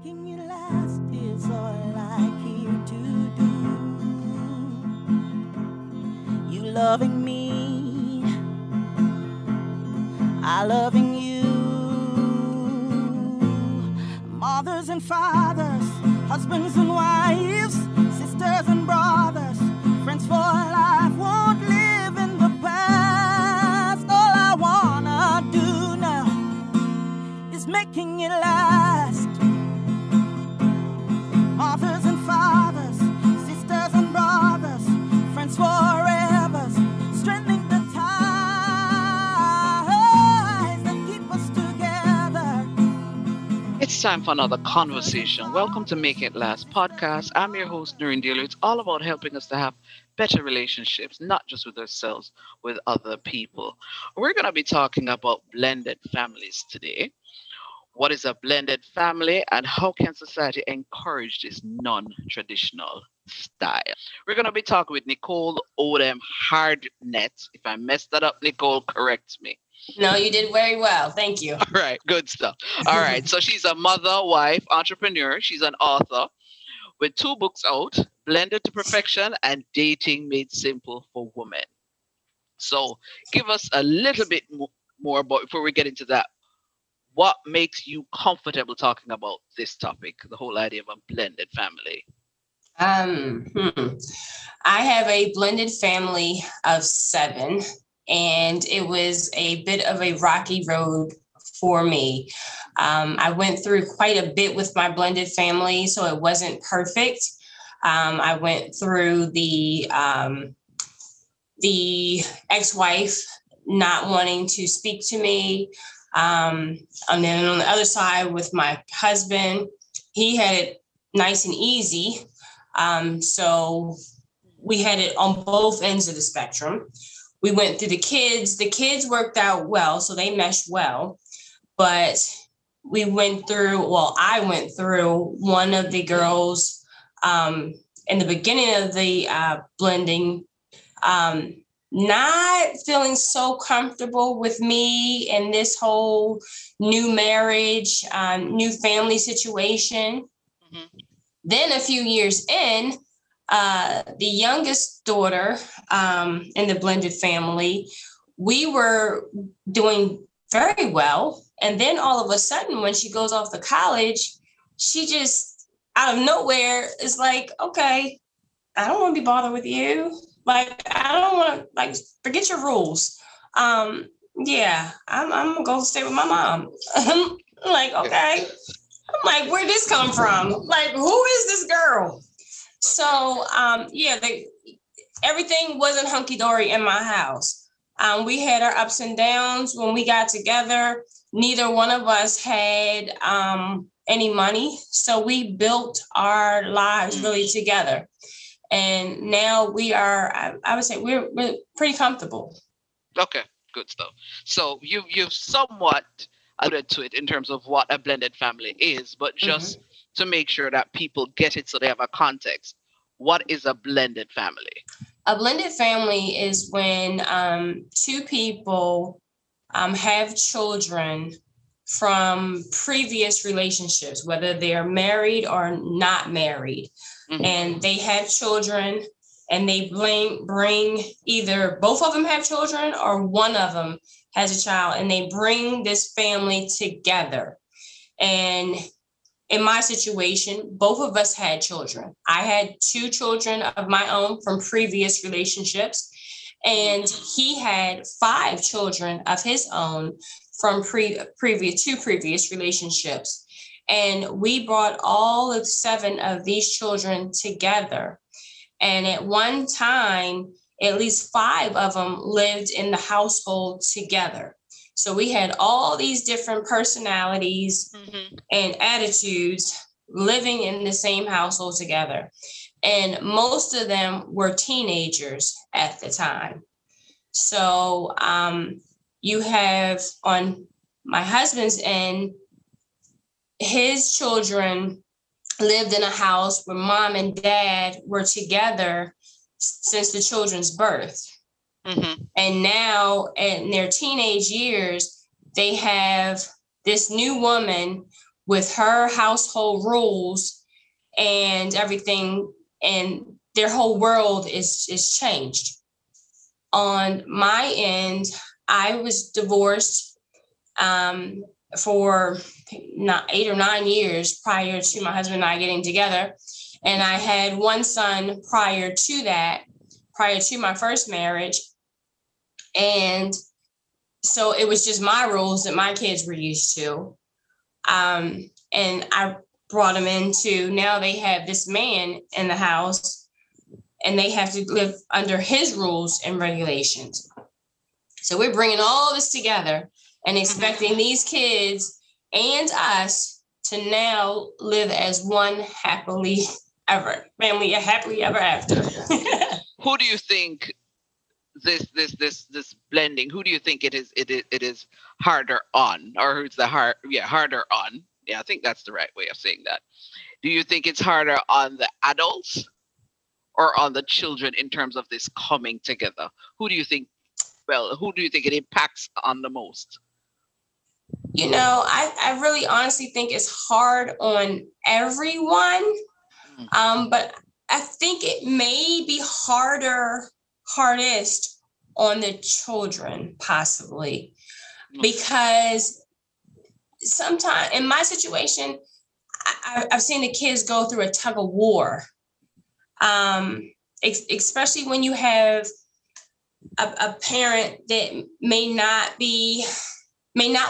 Making it last is all I care to do. You loving me, I loving you. Mothers and fathers, husbands and wives, sisters and brothers, friends for life, won't live in the past. All I wanna do now is making it last. Mothers and fathers, sisters and brothers, friends forever, strengthening the ties that keep us together. It's time for another conversation. Welcome to Make It Last podcast. I'm your host, Noreen Dealer. It's all about helping us to have better relationships, not just with ourselves, with other people. We're going to be talking about blended families today. What is a blended family and how can society encourage this non-traditional style? We're going to be talking with Nicole Odom-Hardnett. If I messed that up, Nicole, correct me. No, you did very well. Thank you. All right, good stuff. All right, so she's a mother, wife, entrepreneur. She's an author with 2 books out, Blended to Perfection and Dating Made Simple for Women. So give us a little bit more about, before we get into that, what makes you comfortable talking about this topic, the whole idea of a blended family? I have a blended family of 7, and it was a bit of a rocky road for me. I went through quite a bit with my blended family, so it wasn't perfect. I went through the ex-wife not wanting to speak to me. And then on the other side with my husband, he had it nice and easy. So we had it on both ends of the spectrum. We went through the kids. The kids worked out well, so they meshed well. But I went through one of the girls in the beginning of the blending, not feeling so comfortable with me and this whole new marriage, new family situation. Mm-hmm. Then a few years in, the youngest daughter in the blended family, we were doing very well. And then all of a sudden, when she goes off to college, she just out of nowhere is like, okay, I don't want to be bothered with you. Like, I don't want to, forget your rules. I'm going to go stay with my mom. I'm like, okay. I'm like, where'd this come from? Like, who is this girl? So, everything wasn't hunky-dory in my house. We had our ups and downs. When we got together, neither one of us had any money. So we built our lives really together. And now we are, I would say we're pretty comfortable. Okay, good stuff. So you've somewhat alluded to it in terms of what a blended family is, but just to make sure that people get it so they have a context. What is a blended family? A blended family is when 2 people have children from previous relationships, whether they're married or not married. Mm-hmm. And they have children and they bring either both of them have children or one of them has a child, and they bring this family together. And in my situation, both of us had children. I had 2 children of my own from previous relationships, and he had 5 children of his own from previous relationships. And we brought all of 7 of these children together. And at one time, at least 5 of them lived in the household together. So we had all these different personalities and attitudes living in the same household together. And most of them were teenagers at the time. So you have on my husband's end, his children lived in a house where mom and dad were together since the children's birth. Mm-hmm. And now in their teenage years, they have this new woman with her household rules and everything, and their whole world is changed. On my end, I was divorced for 8 or 9 years prior to my husband and I getting together. And I had one son prior to my first marriage. And so it was just my rules that my kids were used to. And I brought them into, now they have this man in the house and they have to live under his rules and regulations. So we're bringing all this together and expecting these kids and us to now live as one happily ever after. Who do you think this blending? Who do you think it is harder on, or who's harder on? Yeah, I think that's the right way of saying that. Do you think it's harder on the adults or on the children in terms of this coming together? Who do you think it impacts on the most? You know, I really honestly think it's hard on everyone. But I think it may be hardest on the children, possibly, because sometimes in my situation, I've seen the kids go through a tug of war, especially when you have a parent that may not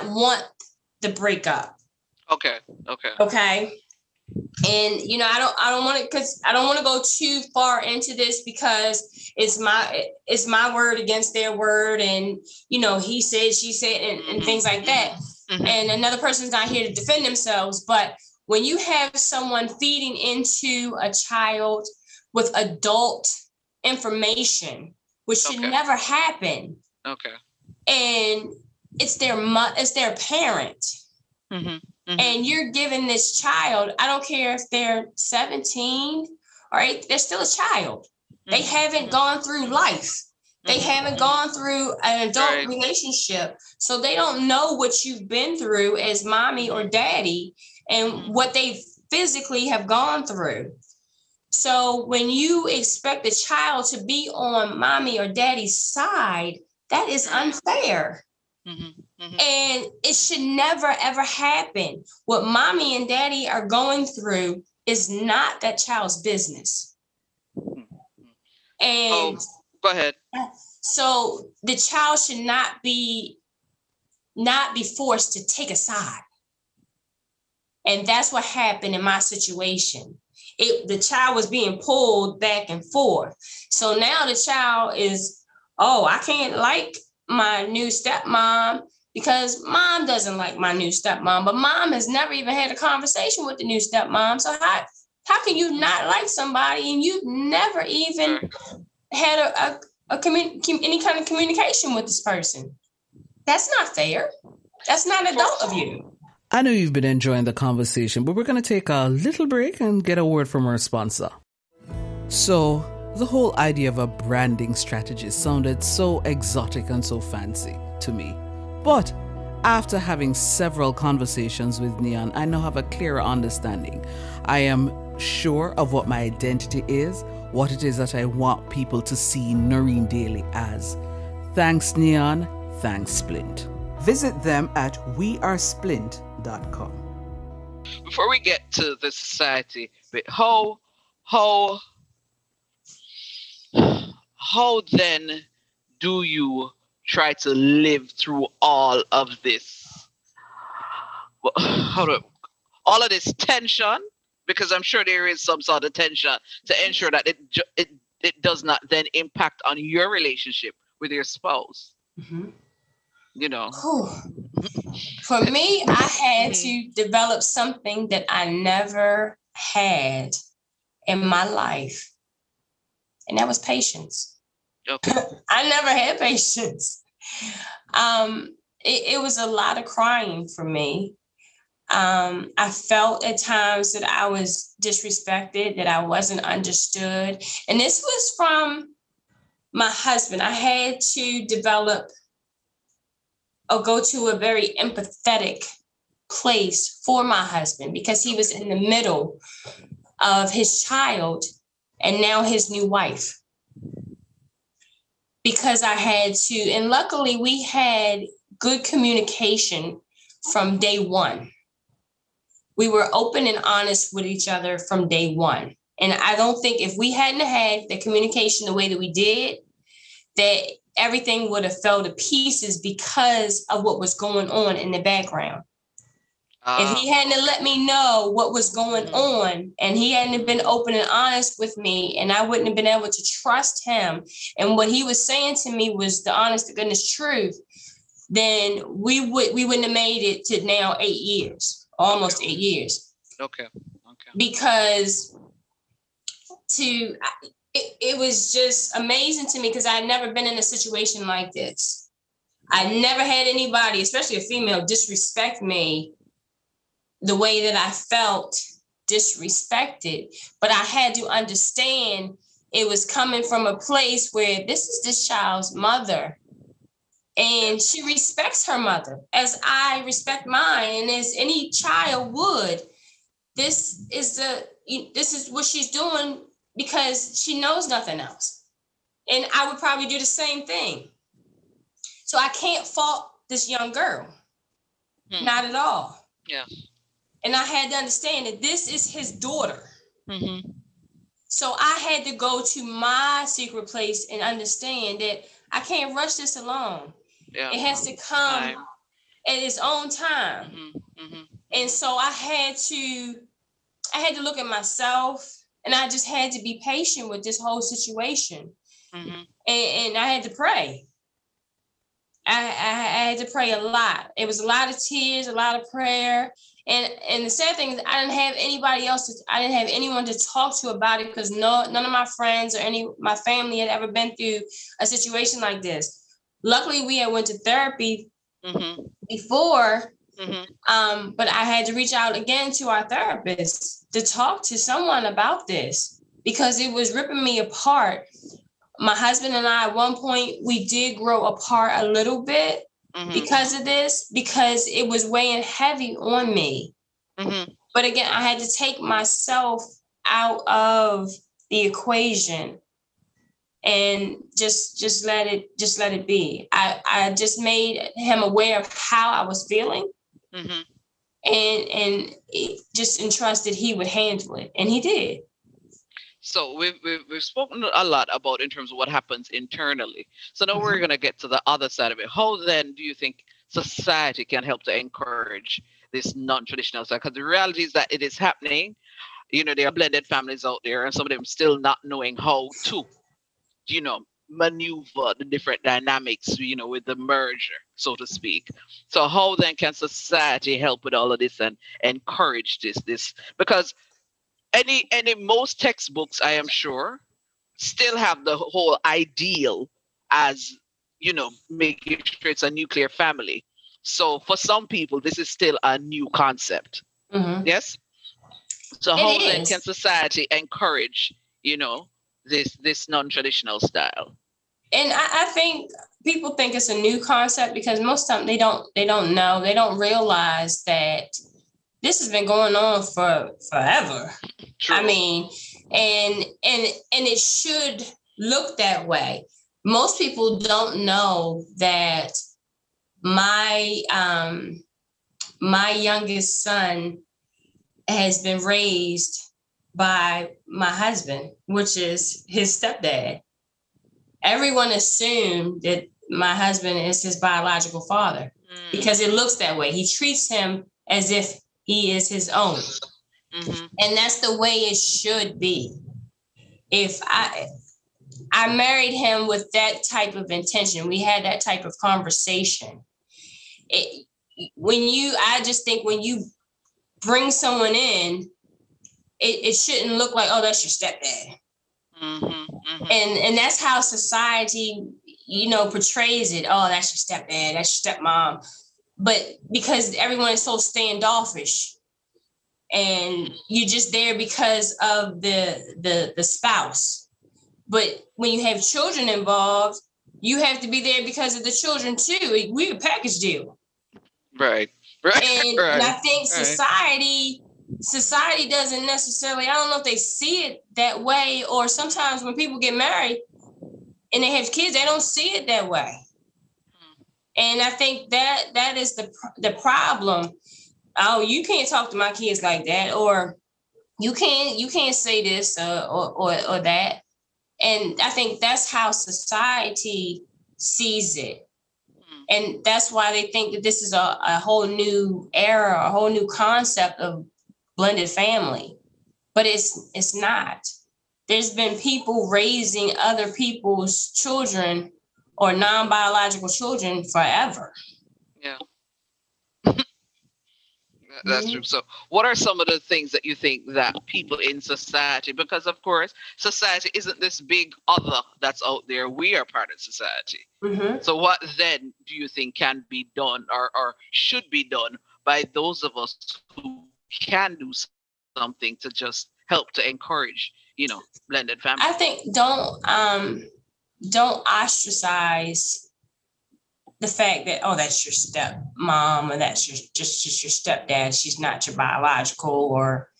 want the breakup. Okay. And you know, I don't want to go too far into this because it's my word against their word, and you know, he said, she said, and things like that. And another person's not here to defend themselves. But when you have someone feeding into a child with adult information, which should never happen. Okay. And it's their parent. And you're giving this child, I don't care if they're 17 or 8, they're still a child. They haven't gone through life. They haven't gone through an adult relationship. So they don't know what you've been through as mommy or daddy and what they physically have gone through. So when you expect the child to be on mommy or daddy's side, that is unfair. And it should never, ever happen. What mommy and daddy are going through is not that child's business. And go ahead. So the child should not be forced to take a side. And that's what happened in my situation. The child was being pulled back and forth. So now the child is, I can't like my new stepmom because mom doesn't like my new stepmom, but mom has never even had a conversation with the new stepmom. So how can you not like somebody and you've never even had any kind of communication with this person? That's not fair. That's not adult of you. I know you've been enjoying the conversation, but we're going to take a little break and get a word from our sponsor. So, the whole idea of a branding strategy sounded so exotic and so fancy to me. But after having several conversations with Neon, I now have a clearer understanding. I am sure of what my identity is, what it is that I want people to see Noreen Daly as. Thanks, Neon. Thanks, Splint. Visit them at wearesplint.com. Before we get to the society, but how then do you try to live through all of this? All of this tension, because I'm sure there is some sort of tension to ensure that it does not then impact on your relationship with your spouse. You know. For me, I had to develop something that I never had in my life, and that was patience. Okay. I never had patience. It was a lot of crying for me. I felt at times that I was disrespected, that I wasn't understood. And this was from my husband. I had to develop or go to a very empathetic place for my husband because he was in the middle of his child and now his new wife. Because I had to, and luckily we had good communication from day one. We were open and honest with each other from day one. And I don't think if we hadn't had the communication the way that we did, that everything would have fell to pieces because of what was going on in the background. If he hadn't let me know what was going on and he hadn't been open and honest with me and I wouldn't have been able to trust him and what he was saying to me was the honest to goodness truth, then we wouldn't have made it to now 8 years, almost 8 years. Okay. Because it was just amazing to me because I had never been in a situation like this. I never had anybody, especially a female, disrespect me the way that I felt disrespected. But I had to understand it was coming from a place where this is this child's mother. And she respects her mother as I respect mine and as any child would. This is what she's doing because she knows nothing else. And I would probably do the same thing. So I can't fault this young girl. Not at all. Yeah. And I had to understand that this is his daughter. So I had to go to my secret place and understand that I can't rush this alone. Yeah. It has to come at its own time. And so I had to look at myself and I just had to be patient with this whole situation. And I had to pray. I had to pray a lot. It was a lot of tears, a lot of prayer. And the sad thing is I didn't have anybody else. I didn't have anyone to talk to about it because none of my friends or my family had ever been through a situation like this. Luckily, we had went to therapy before, but I had to reach out again to our therapist to talk to someone about this because it was ripping me apart. My husband and I, at one point, we did grow apart a little bit because of this, because it was weighing heavy on me. But again, I had to take myself out of the equation and just let it be. I just made him aware of how I was feeling and just entrusted he would handle it. And he did. So we've spoken a lot about in terms of what happens internally. So now we're going to get to the other side of it. How then do you think society can help to encourage this non-traditional side? Because the reality is that it is happening. You know, there are blended families out there and some of them still not knowing how to, maneuver the different dynamics, with the merger, so to speak. So how then can society help with all of this and encourage this? Because most textbooks, I am sure, still have the whole ideal as, making sure it's a nuclear family. So for some people, this is still a new concept. Yes? So how then can society encourage, this non-traditional style? And I think people think it's a new concept because most of them they don't know, they don't realize that this has been going on for forever. True. I mean, and it should look that way. Most people don't know that my youngest son has been raised by my husband, which is his stepdad. Everyone assumed that my husband is his biological father because it looks that way. He treats him as if he is his own. And that's the way it should be. If I married him with that type of intention, we had that type of conversation. I just think when you bring someone in, it shouldn't look like, oh, that's your stepdad. And that's how society, portrays it. Oh, that's your stepdad, that's your stepmom. But because everyone is so standoffish and you're just there because of the spouse. But when you have children involved, you have to be there because of the children too. We're a package deal. Right. And I think society doesn't necessarily, I don't know if they see it that way, or sometimes when people get married and they have kids, they don't see it that way. And I think that is the problem. Oh, you can't talk to my kids like that, or you can't say this or that. And I think that's how society sees it. And that's why they think that this is a whole new era, a whole new concept of blended family. But it's not. There's been people raising other people's children or non-biological children forever. Yeah. That's true. So what are some of the things that you think that people in society, because of course, society isn't this big other that's out there. We are part of society. So what then do you think can be done or should be done by those of us who can do something to just help to encourage, blended family? I think don't ostracize the fact that, oh, that's your stepmom or that's just your stepdad. She's not your biological, or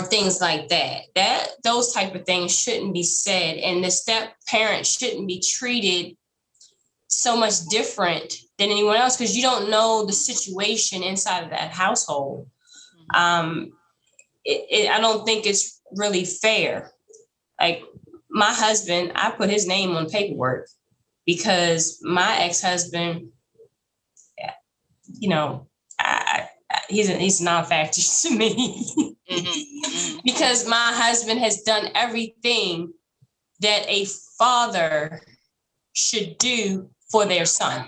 things like that. Those type of things shouldn't be said, and the step parent shouldn't be treated so much different than anyone else, because you don't know the situation inside of that household. I don't think it's really fair. Like my husband, I put his name on paperwork because my ex-husband, he's non-factor to me. Because my husband has done everything that a father should do for their son.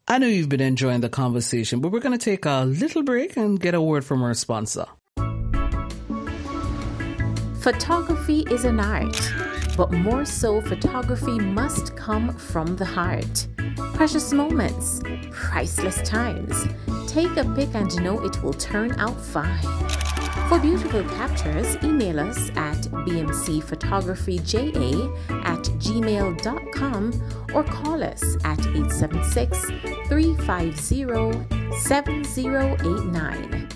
I know you've been enjoying the conversation, but we're going to take a little break and get a word from our sponsor. Photography is an art, but more so, photography must come from the heart. Precious moments, priceless times. Take a pic and know it will turn out fine. For beautiful captures, email us at bmcphotographyja@gmail.com or call us at 876-350-7089.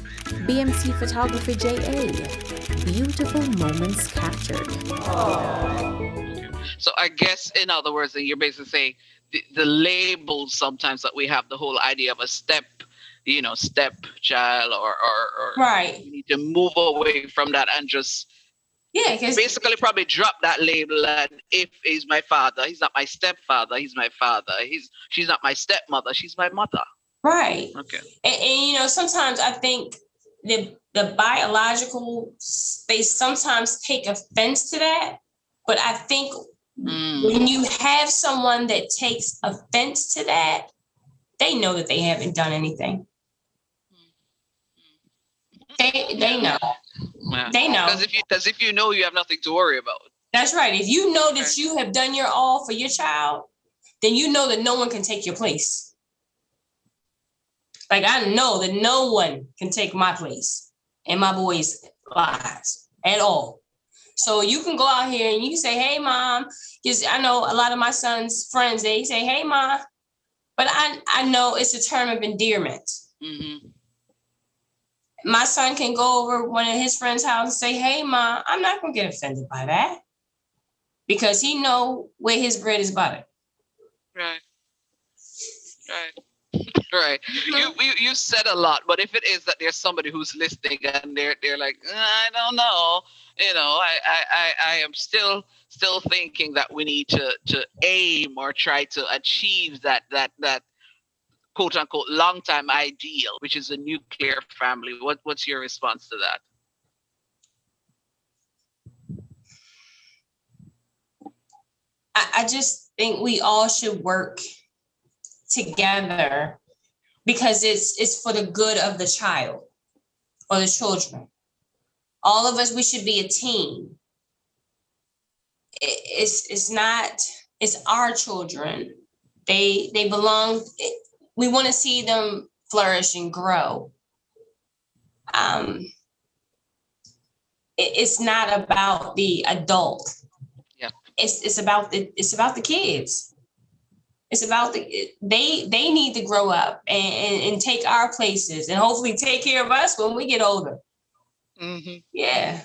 BMC Photography JA. Beautiful moments captured. So I guess, in other words, you're basically saying the labels sometimes that we have, the whole idea of a stepchild or right. You need to move away from that and just basically probably drop that label. And if he's my father, he's not my stepfather, he's my father. She's not my stepmother, she's my mother. Right. Okay. And sometimes I think the biological, they sometimes take offense to that. But I think when you have someone that takes offense to that, they know that they haven't done anything. They know. Yeah. They know. Because if you know, you have nothing to worry about. That's right. If you know that you have done your all for your child, then you know that no one can take your place. Like I know that no one can take my place in my boys' lives at all. So you can go out here and you can say, hey, mom, because I know a lot of my son's friends, they say, hey, mom. But I know it's a term of endearment. My son can go over one of his friends' house and say, hey, mom, I'm not going to get offended by that. Because he know where his bread is buttered. Right. Right. You said a lot, but if it is that there's somebody who's listening and they're like, I don't know, I am still thinking that we need to aim or try to achieve that quote unquote long time ideal, which is a nuclear family. What's your response to that? I just think we all should work together because it's for the good of the child or the children. All of us, we should be a team. It's our children. They belong. We want to see them flourish and grow. It's not about the adult. Yeah. It's about the kids. It's about they need to grow up and take our places and hopefully take care of us when we get older. Mm-hmm. Yeah.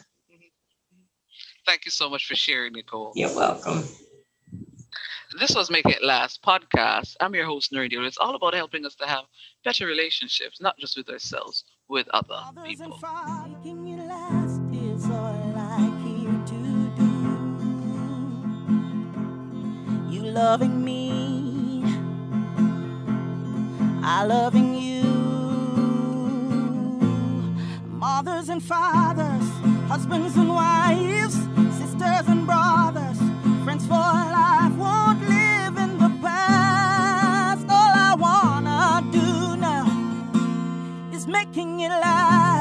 Thank you so much for sharing, Nicole. You're welcome. This was Make It Last podcast. I'm your host, Nerdy. It's all about helping us to have better relationships, not just with ourselves, with other people. Making it last is all I care to do. You loving me, I loving you. Mothers and fathers, husbands and wives, sisters and brothers, friends for life, won't live in the past. All I wanna do now is making it last.